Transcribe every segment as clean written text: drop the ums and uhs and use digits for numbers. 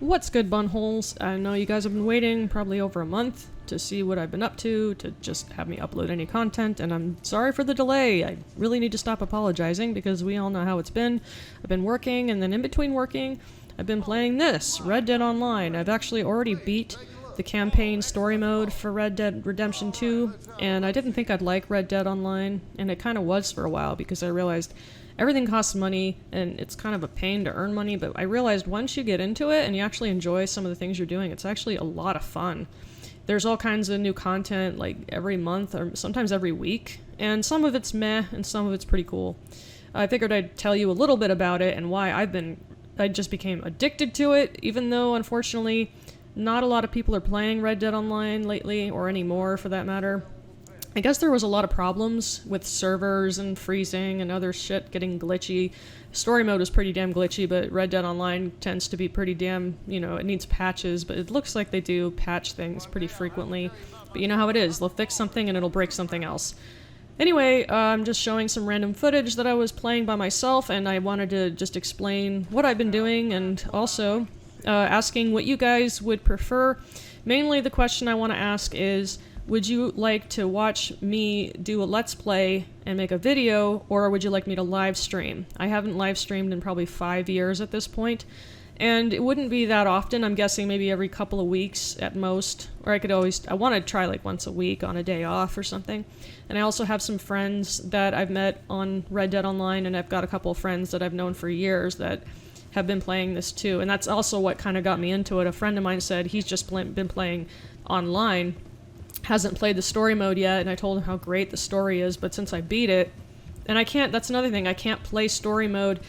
What's good, bunholes? I know you guys have been waiting probably over a month to see what I've been up to just have me upload any content, and I'm sorry for the delay. I really need to stop apologizing because we all know how it's been. I've been working, and then in between working, I've been playing this, Red Dead Online. I've actually already beat the campaign story mode for Red Dead Redemption 2, and I didn't think I'd like Red Dead Online, and it kind of was for a while because I realized everything costs money, and it's kind of a pain to earn money, but I realized once you get into it and you actually enjoy some of the things you're doing, it's actually a lot of fun. There's all kinds of new content, like every month or sometimes every week, and some of it's meh, and some of it's pretty cool. I figured I'd tell you a little bit about it and why I just became addicted to it, even though, unfortunately, not a lot of people are playing Red Dead Online lately, or anymore for that matter. I guess there was a lot of problems with servers and freezing and other shit getting glitchy. Story mode is pretty damn glitchy, but Red Dead Online tends to be pretty damn, it needs patches, but it looks like they do patch things pretty frequently. But you know how it is, they'll fix something and it'll break something else. Anyway, I'm just showing some random footage that I was playing by myself, and I wanted to just explain what I've been doing, and also asking what you guys would prefer. Mainly the question I want to ask is, would you like to watch me do a Let's Play and make a video, or would you like me to live stream? I haven't live streamed in probably 5 years at this point, and it wouldn't be that often. I'm guessing maybe every couple of weeks at most, or I want to try like once a week on a day off or something. And I also have some friends that I've met on Red Dead Online, and I've got a couple of friends that I've known for years that have been playing this too, and that's also what kind of got me into it. A friend of mine said he's just been playing online, hasn't played the story mode yet, and I told him how great the story is, but since I beat it, and that's another thing, I can't play story mode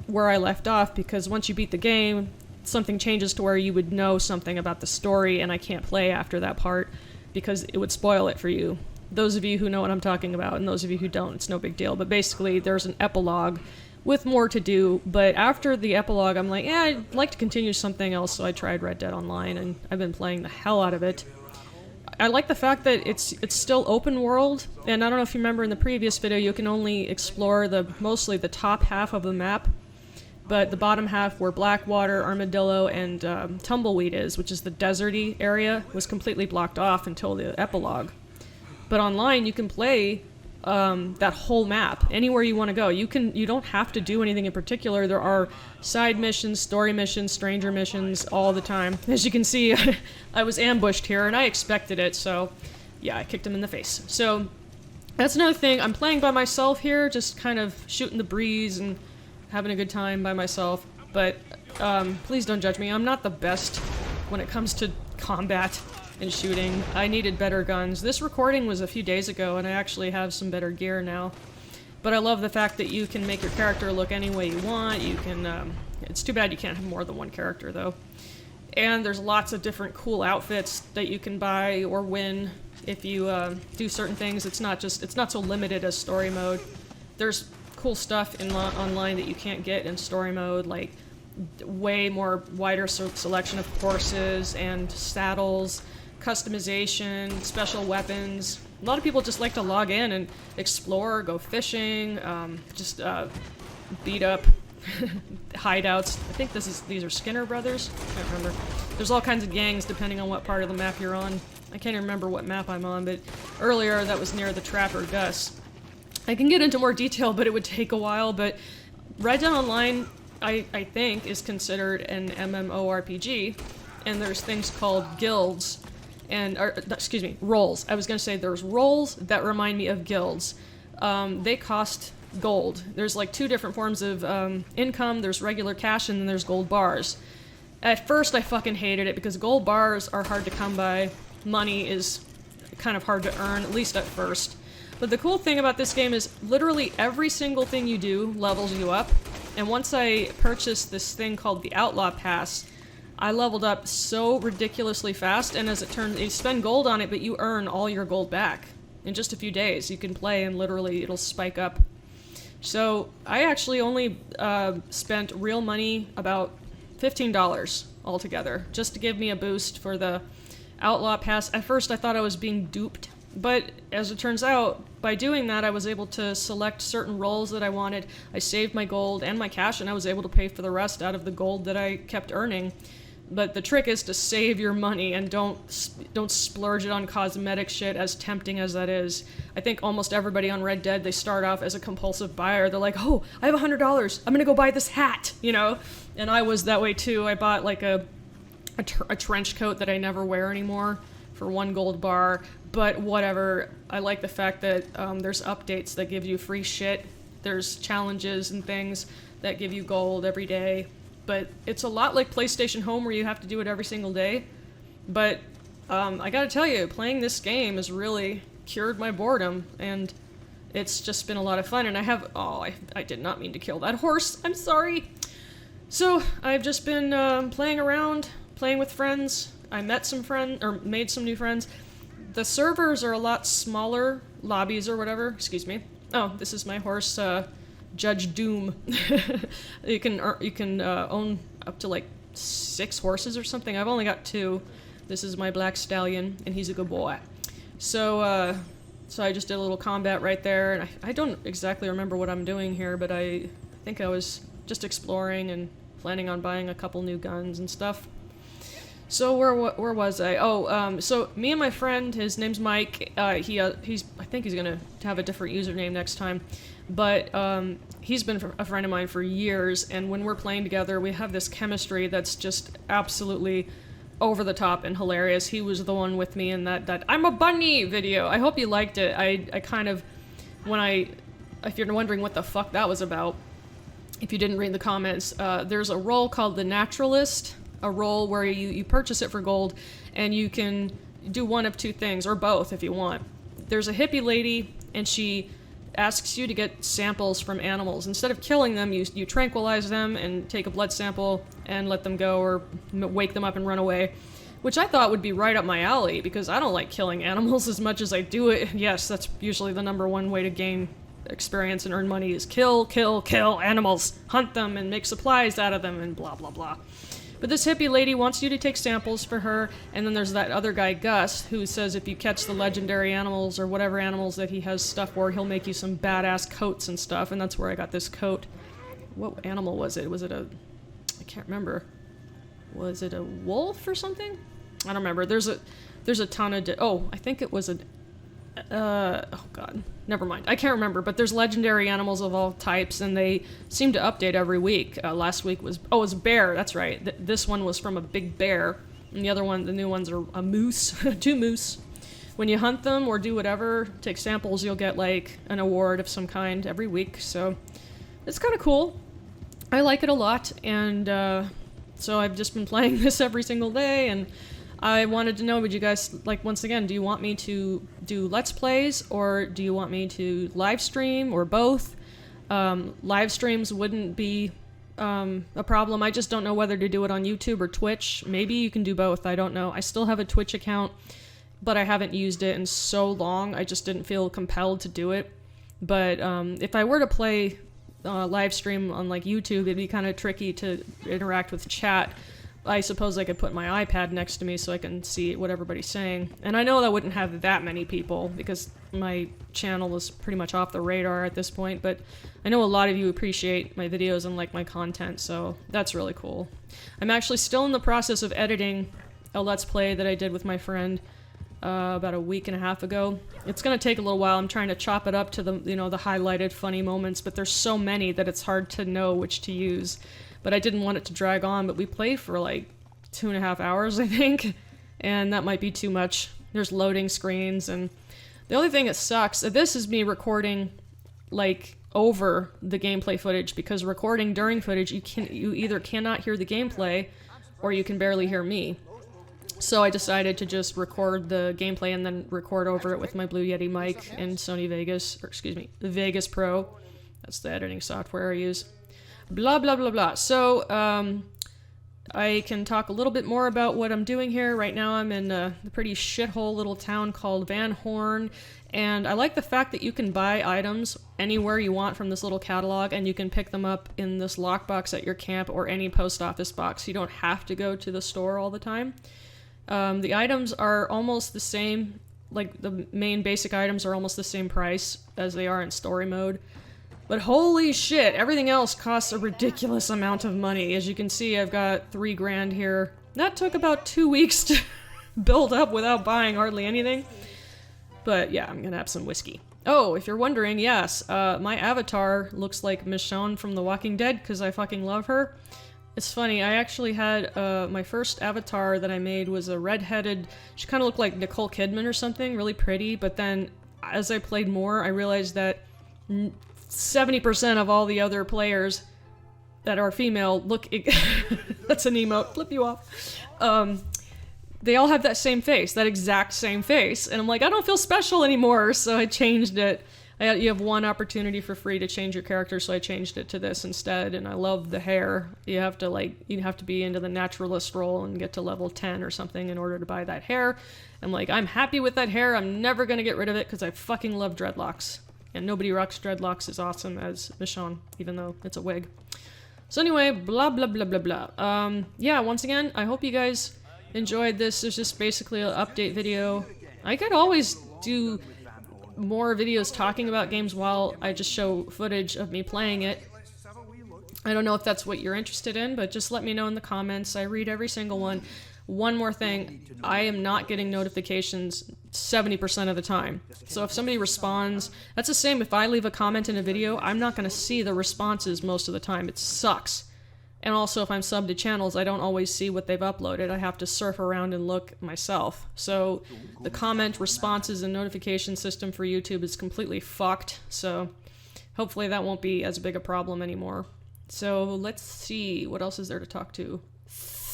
where I left off, because once you beat the game, something changes to where you would know something about the story, and I can't play after that part, because it would spoil it for you. Those of you who know what I'm talking about, and those of you who don't, it's no big deal, but basically there's an epilogue with more to do, but after the epilogue, I'm like, I'd like to continue something else, so I tried Red Dead Online, and I've been playing the hell out of it. I like the fact that it's still open world, and I don't know if you remember in the previous video, you can only explore mostly the top half of the map, but the bottom half where Blackwater, Armadillo, and Tumbleweed is, which is the deserty area, was completely blocked off until the epilogue. But online, you can play that whole map anywhere you want to go. You don't have to do anything in particular. There are side missions, story missions, stranger missions all the time. As you can see, I was ambushed here and I expected it, so yeah, I kicked him in the face. So that's another thing. I'm playing by myself here, just kind of shooting the breeze and having a good time by myself, but please don't judge me. I'm not the best when it comes to combat and shooting. I needed better guns. This recording was a few days ago, and I actually have some better gear now. But I love the fact that you can make your character look any way you want. You can, it's too bad you can't have more than one character, though. And there's lots of different cool outfits that you can buy or win if you do certain things. It's not so limited as story mode. There's cool stuff online that you can't get in story mode, like way more wider selection of horses and saddles, customization, special weapons. A lot of people just like to log in and explore, go fishing, beat up hideouts. I think these are Skinner Brothers? I can't remember. There's all kinds of gangs depending on what part of the map you're on. I can't even remember what map I'm on, but earlier that was near the Trapper Gus. I can get into more detail, but it would take a while, but Red Dead Online, I think, is considered an MMORPG, and there's things called guilds, roles. I was going to say there's roles that remind me of guilds. They cost gold. There's like two different forms of income. There's regular cash, and then there's gold bars. At first, I fucking hated it because gold bars are hard to come by. Money is kind of hard to earn, at least at first. But the cool thing about this game is literally every single thing you do levels you up. And once I purchased this thing called the Outlaw Pass, I leveled up so ridiculously fast, and as it turns, you spend gold on it, but you earn all your gold back. In just a few days, you can play and literally it'll spike up. So I actually only spent real money, about $15 altogether, just to give me a boost for the Outlaw Pass. At first I thought I was being duped, but as it turns out, by doing that I was able to select certain roles that I wanted. I saved my gold and my cash, and I was able to pay for the rest out of the gold that I kept earning. But the trick is to save your money and don't splurge it on cosmetic shit, as tempting as that is. I think almost everybody on Red Dead, they start off as a compulsive buyer. They're like, oh, I have $100. I'm gonna go buy this hat, you know? And I was that way too. I bought like a trench coat that I never wear anymore for 1 gold bar. But whatever, I like the fact that there's updates that give you free shit. There's challenges and things that give you gold every day. But it's a lot like PlayStation Home, where you have to do it every single day. But I gotta tell you, playing this game has really cured my boredom, and it's just been a lot of fun. And I have... Oh, I did not mean to kill that horse. I'm sorry. So, I've just been playing around, playing with friends. I met some friends, or made some new friends. The servers are a lot smaller, lobbies or whatever. Excuse me. Oh, this is my horse, Judge Doom. You can own up to like 6 horses or something. I've only got 2. This is my black stallion, and he's a good boy. So I just did a little combat right there, and I don't exactly remember what I'm doing here, but I think I was just exploring and planning on buying a couple new guns and stuff. So where was I? Oh, so me and my friend, his name's Mike. I think he's gonna have a different username next time, but he's been a friend of mine for years, and when we're playing together, we have this chemistry that's just absolutely over the top and hilarious. He was the one with me in that I'm a bunny video. I hope you liked it. I kind of, if you're wondering what the fuck that was about, if you didn't read the comments, there's a role called the Naturalist. A role where you purchase it for gold, and you can do one of 2 things, or both if you want. There's a hippie lady, and she asks you to get samples from animals. Instead of killing them, you tranquilize them and take a blood sample and let them go, or wake them up and run away, which I thought would be right up my alley, because I don't like killing animals as much as I do it. Yes, that's usually the #1 way to gain experience and earn money, is kill animals, hunt them and make supplies out of them, and blah blah blah. But this hippie lady wants you to take samples for her, and then there's that other guy, Gus, who says if you catch the legendary animals, or whatever animals that he has stuff for, he'll make you some badass coats and stuff, and that's where I got this coat. What animal was it? Was it I can't remember. Was it a wolf or something? I don't remember. There's a ton of... I think it was oh god, never mind. I can't remember, but there's legendary animals of all types, and they seem to update every week. Last week was... Oh, it was a bear, that's right. This one was from a big bear, and the new ones are a moose. 2 moose. When you hunt them or do whatever, take samples, you'll get like an award of some kind every week, so it's kind of cool. I like it a lot, and so I've just been playing this every single day, and I wanted to know, would you guys, like, once again, do you want me to do Let's Plays, or do you want me to live stream, or both? Live streams wouldn't be a problem. I just don't know whether to do it on YouTube or Twitch. Maybe you can do both, I don't know. I still have a Twitch account, but I haven't used it in so long, I just didn't feel compelled to do it. But if I were to play live stream on, like, YouTube, it'd be kind of tricky to interact with chat. I suppose I could put my iPad next to me so I can see what everybody's saying. And I know that wouldn't have that many people, because my channel is pretty much off the radar at this point, but I know a lot of you appreciate my videos and like my content, so that's really cool. I'm actually still in the process of editing a Let's Play that I did with my friend about a week and a half ago. It's gonna take a little while. I'm trying to chop it up to the, the highlighted funny moments, but there's so many that it's hard to know which to use. But I didn't want it to drag on, but we played for like 2.5 hours, I think, and that might be too much. There's loading screens, and the only thing that sucks, this is me recording like over the gameplay footage, because recording during footage, you either cannot hear the gameplay or you can barely hear me. So I decided to just record the gameplay and then record over it with my Blue Yeti mic and Sony Vegas, or excuse me, the Vegas Pro. That's the editing software I use. Blah, blah, blah, blah. So, I can talk a little bit more about what I'm doing here. Right now I'm in the pretty shithole little town called Van Horn, and I like the fact that you can buy items anywhere you want from this little catalog, and you can pick them up in this lockbox at your camp or any post office box. You don't have to go to the store all the time. The items are almost the same, like the main basic items are almost the same price as they are in story mode. But holy shit, everything else costs a ridiculous amount of money. As you can see, I've got 3 grand here. That took about 2 weeks to build up without buying hardly anything. But yeah, I'm gonna have some whiskey. Oh, if you're wondering, yes, my avatar looks like Michonne from The Walking Dead because I fucking love her. It's funny, I actually had, my first avatar that I made was a redheaded, she kind of looked like Nicole Kidman or something, really pretty, but then as I played more, I realized that 70% of all the other players that are female look, that's an emote, flip you off, they all have that same face, that exact same face, and I'm like, I don't feel special anymore, so I changed it. You have one opportunity for free to change your character, so I changed it to this instead, and I love the hair. You have to be into the naturalist role and get to level 10 or something in order to buy that hair. I'm like, I'm happy with that hair, I'm never gonna get rid of it because I fucking love dreadlocks. And nobody rocks dreadlocks as awesome as Michonne, even though it's a wig. So anyway, blah blah blah blah blah. Yeah, once again, I hope you guys enjoyed this. It's just basically an update video. I could always do more videos talking about games while I just show footage of me playing it. I don't know if that's what you're interested in, but just let me know in the comments. I read every single one. One more thing, I am not getting notifications 70% of the time. So if somebody responds, that's the same if I leave a comment in a video, I'm not going to see the responses most of the time. It sucks. And also if I'm subbed to channels, I don't always see what they've uploaded. I have to surf around and look myself. So the comment, responses, and notification system for YouTube is completely fucked. So hopefully that won't be as big a problem anymore. So let's see, what else is there to talk to?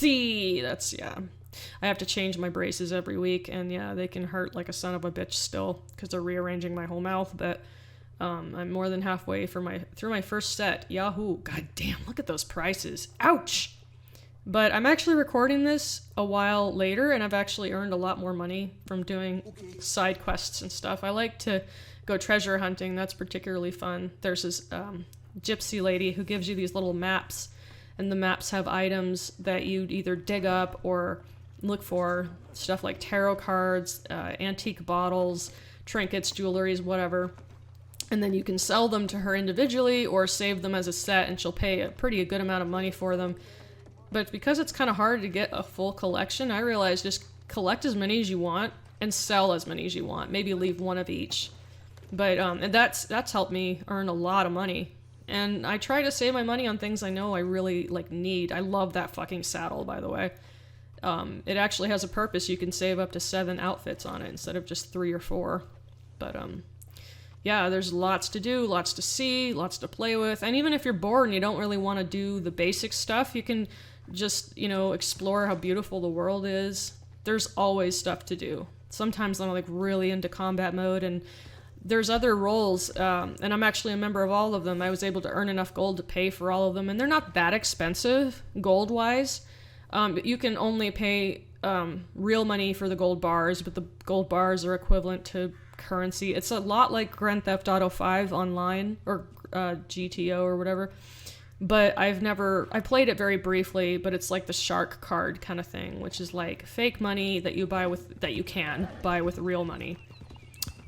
That's, yeah. I have to change my braces every week, and yeah, they can hurt like a son of a bitch still, because they're rearranging my whole mouth, but I'm more than halfway through my first set. Yahoo! God damn, look at those prices. Ouch! But I'm actually recording this a while later, and I've actually earned a lot more money from doing side quests and stuff. I like to go treasure hunting. That's particularly fun. There's this gypsy lady who gives you these little maps, and the maps have items that you'd either dig up or look for. Stuff like tarot cards, antique bottles, trinkets, jewelries, whatever. And then you can sell them to her individually or save them as a set, and she'll pay a pretty good amount of money for them. But because it's kind of hard to get a full collection, I realized just collect as many as you want and sell as many as you want. Maybe leave one of each. But and that's helped me earn a lot of money. And I try to save my money on things I know I really need. I love that fucking saddle, by the way. It actually has a purpose. You can save up to 7 outfits on it instead of just 3 or 4. But yeah, there's lots to do, lots to see, lots to play with. And even if you're bored and you don't really want to do the basic stuff, you can just, explore how beautiful the world is. There's always stuff to do. Sometimes I'm really into combat mode, and there's other roles, and I'm actually a member of all of them. I was able to earn enough gold to pay for all of them, and they're not that expensive, gold-wise. But you can only pay real money for the gold bars, but the gold bars are equivalent to currency. It's a lot like Grand Theft Auto 5 online, or GTO or whatever. But I played it very briefly, but it's like the shark card kind of thing, which is like fake money that you can buy with real money.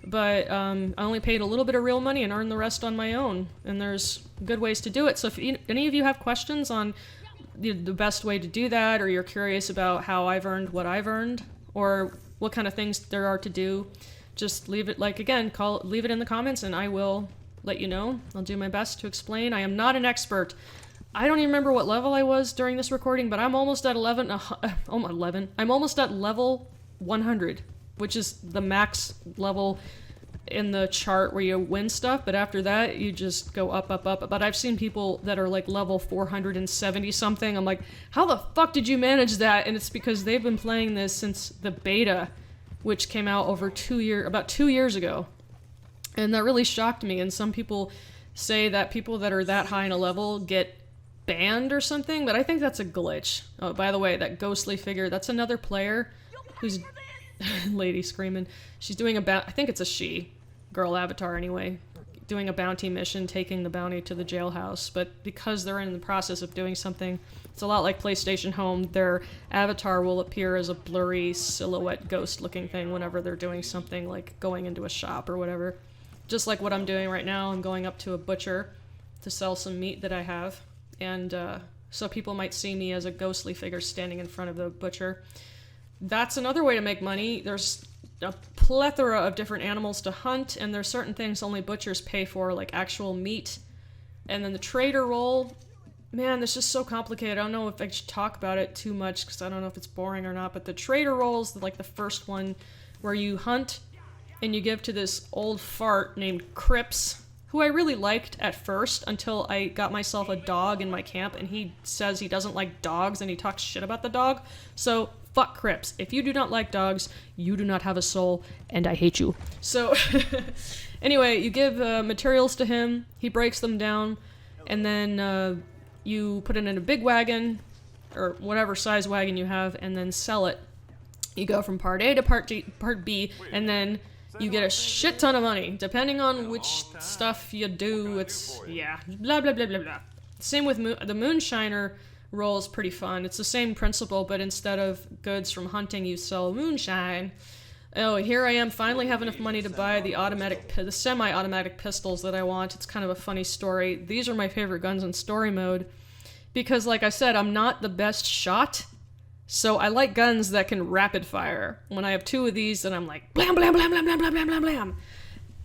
But I only paid a little bit of real money and earned the rest on my own, and there's good ways to do it. So if any of you have questions on the best way to do that, or you're curious about how I've earned what I've earned, or what kind of things there are to do, just leave it, leave it in the comments and I will let you know. I'll do my best to explain. I am not an expert. I don't even remember what level I was during this recording, but I'm almost at I'm almost at level 100, which is the max level in the chart where you win stuff, but after that you just go up, up, up. But I've seen people that are like level 470 something. I'm like, how the fuck did you manage that? And it's because they've been playing this since the beta, which came out about 2 years ago. And that really shocked me. And some people say that people that are that high in a level get banned or something, but I think that's a glitch. Oh, by the way, that ghostly figure, that's another player who's lady screaming. She's doing I think it's a she, girl avatar anyway, doing a bounty mission, taking the bounty to the jailhouse. But because they're in the process of doing something, it's a lot like PlayStation Home, their avatar will appear as a blurry silhouette ghost looking thing whenever they're doing something like going into a shop or whatever. just like what I'm doing right now. I'm going up to a butcher to sell some meat that I have, and so people might see me as a ghostly figure standing in front of the butcher. That's another way to make money. There's a plethora of different animals to hunt, and there's certain things only butchers pay for, like actual meat. And then the trader role, man, this is so complicated. I don't know if I should talk about it too much because I don't know if it's boring or not, but the trader role is like the first one where you hunt and you give to this old fart named Crips, who I really liked at first until I got myself a dog in my camp, and he says he doesn't like dogs and he talks shit about the dog. So fuck Crips. If you do not like dogs, you do not have a soul, and I hate you. So anyway, you give materials to him, he breaks them down, and then you put it in a big wagon, or whatever size wagon you have, and then sell it. You go from part A to part B, and then you get a shit ton of money. Depending on which stuff you do, it's, yeah, blah, blah, blah, blah, blah. Same with the Moonshiner role is pretty fun. It's the same principle, but instead of goods from hunting, you sell moonshine. Oh, here I am finally have enough money to buy the semi-automatic pistols that I want. It's kind of a funny story. These are my favorite guns in story mode because, like I said, I'm not the best shot, so I like guns that can rapid fire. When I have two of these, then I'm like blam blam blam blam blam blam blam blam blam,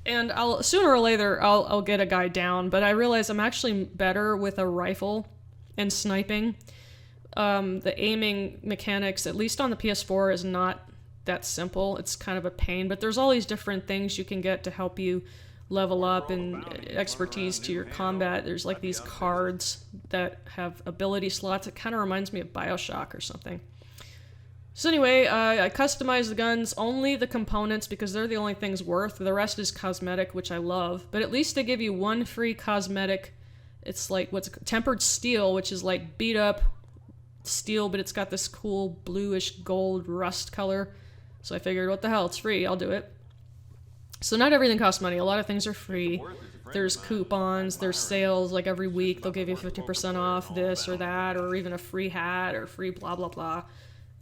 and I'll sooner or later I'll get a guy down. But I realize I'm actually better with a rifle and sniping. The aiming mechanics, at least on the PS4, is not that simple. It's kind of a pain, but there's all these different things you can get to help you level up and expertise to your combat. There's like these cards that have ability slots. It kind of reminds me of BioShock or something. So anyway, I customize the guns, only the components, because they're the only things worth. The rest is cosmetic, which I love, but at least they give you one free cosmetic. It's like what's tempered steel, which is like beat up steel, but it's got this cool bluish gold rust color. So I figured, what the hell, it's free, I'll do it. So not everything costs money. A lot of things are free. There's coupons, there's sales, like every week they'll give you 50% off this or that, or even a free hat or free blah blah blah.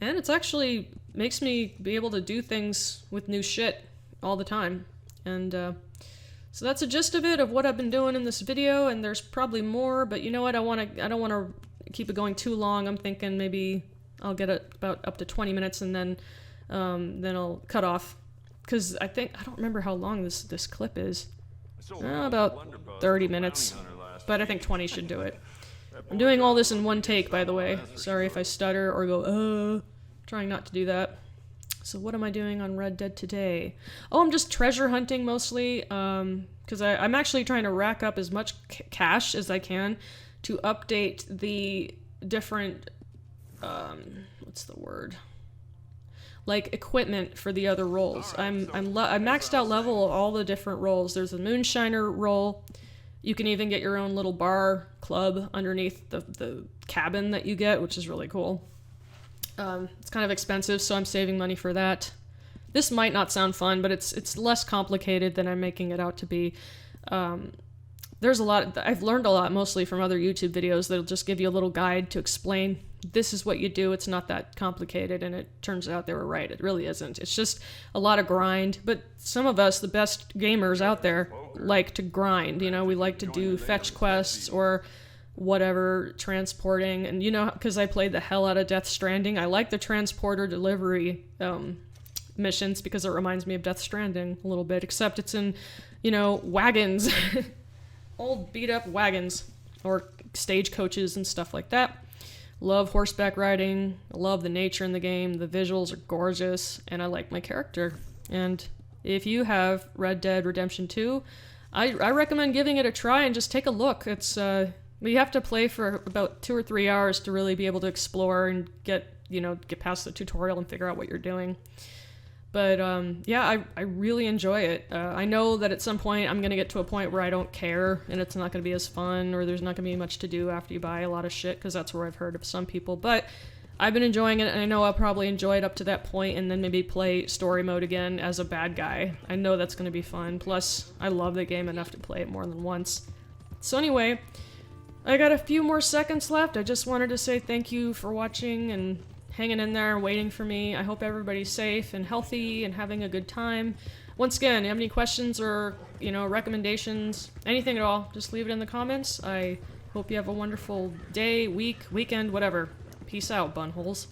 And it's actually makes me be able to do things with new shit all the time. And so that's a gist of it, of what I've been doing in this video, and there's probably more, but you know what, I don't want to keep it going too long. I'm thinking maybe I'll get it about up to 20 minutes and then I'll cut off, because I don't remember how long this clip is. About 30 minutes, but I think 20 should do it. I'm doing all this in one take, by the way. Sorry if I stutter or go, trying not to do that. So what am I doing on Red Dead today? Oh, I'm just treasure hunting mostly, because I'm actually trying to rack up as much cash as I can to update the different, what's the word? Like equipment for the other roles. I maxed out level of all the different roles. There's a Moonshiner role. You can even get your own little bar club underneath the cabin that you get, which is really cool. It's kind of expensive, so I'm saving money for that. This might not sound fun, but it's less complicated than I'm making it out to be. There's a lot, I've learned a lot mostly from other YouTube videos that'll just give you a little guide to explain this is what you do. It's not that complicated, and it turns out they were right. It really isn't. It's just a lot of grind, but some of us, the best gamers out there, like to grind. You know, we like to do fetch quests or whatever, transporting, and you know, because I played the hell out of Death Stranding, I like the transporter delivery missions because it reminds me of Death Stranding a little bit, except it's in, you know, wagons. Old beat up wagons or stagecoaches and stuff like that. Love horseback riding. I love the nature in the game. The visuals are gorgeous, and I like my character. And if you have Red Dead Redemption 2, I recommend giving it a try and just take a look. It's you have to play for about 2 or 3 hours to really be able to explore and get past the tutorial and figure out what you're doing. But yeah, I really enjoy it. I know that at some point I'm going to get to a point where I don't care and it's not going to be as fun, or there's not going to be much to do after you buy a lot of shit, because that's where I've heard of some people. But I've been enjoying it, and I know I'll probably enjoy it up to that point and then maybe play story mode again as a bad guy. I know that's going to be fun. Plus, I love the game enough to play it more than once. So anyway, I got a few more seconds left. I just wanted to say thank you for watching and hanging in there and waiting for me. I hope everybody's safe and healthy and having a good time. once again, you have any questions or, recommendations, anything at all, just leave it in the comments. I hope you have a wonderful day, week, weekend, whatever. Peace out, bunholes.